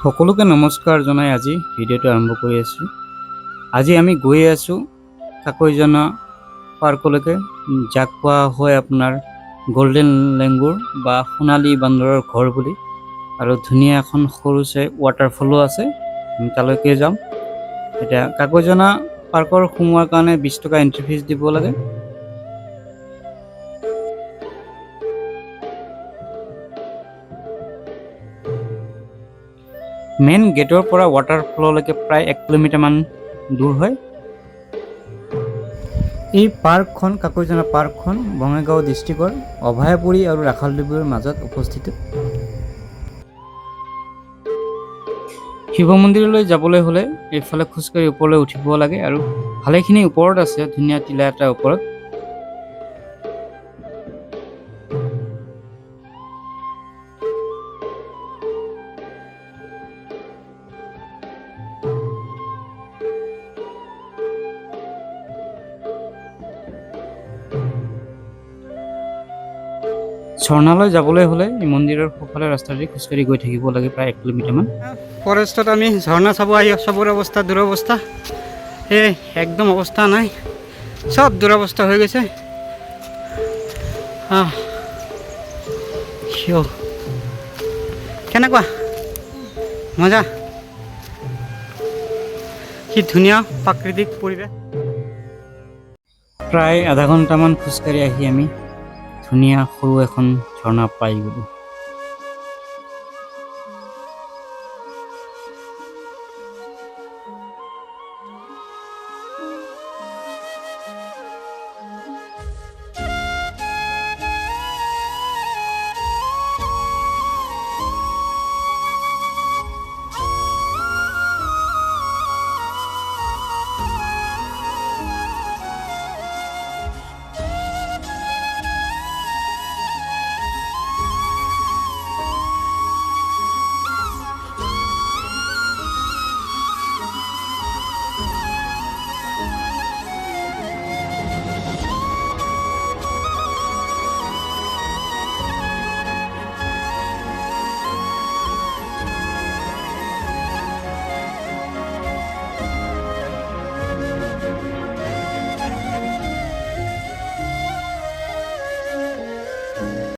সকলোকে নমস্কাৰ জনাই আজি ভিডিঅ'টো আৰম্ভ কৰি আছোঁ। আজি আমি গৈ আছোঁ কাকৈজনা পাৰ্কলৈকে, যাক কোৱা হয় আপোনাৰ গল্ডেন লেংগুৰ বা সোণালী বান্দৰৰ ঘৰ বুলি। আৰু ধুনীয়া এখন সৰু চাই ৱাটাৰফলো আছে, আমি তালৈকে যাম। এতিয়া কাকৈজনা পাৰ্কৰ সোমোৱাৰ কাৰণে 20 টকা এণ্ট্ৰি ফিজ দিব লাগে। মেইন গেটৰ পৰা ৱাটাৰফললৈকে প্ৰায় 1 কিলোমিটাৰমান দূৰ হয়। এই পাৰ্কখন কাকৈজনা পাৰ্কখন বঙাইগাঁও ডিষ্ট্ৰিক্টৰ অভয়াপুৰী আৰু ৰাখালডিবিৰ মাজত অৱস্থিত। শিৱ মন্দিৰলৈ যাবলৈ হ'লে এইফালে খোজকাঢ়ি ওপৰলৈ উঠিব লাগে আৰু ভালেখিনি ওপৰত আছে, ধুনীয়া টিলা এটাৰ ওপৰত। ঝৰ্ণালৈ যাবলৈ হ'লে এই মন্দিৰৰ সোঁফালে ৰাস্তাদি খোজকাঢ়ি গৈ থাকিব লাগে প্ৰায় 1 কিলোমিটাৰমান। ফৰেষ্টত আমি ঝৰ্ণা চাব আহি চবৰ অৱস্থা দুৰৱস্থা, এই একদম অৱস্থা নাই, চব দুৰৱস্থা হৈ গৈছে। কেনেকুৱা মজা, কি ধুনীয়া প্ৰাকৃতিক পৰিৱেশ। প্ৰায় আধা ঘণ্টামান খোজকাঢ়ি আহি আমি ধুনীয়া সৰু এখন ঝৰ্ণা পাই গ'লোঁ।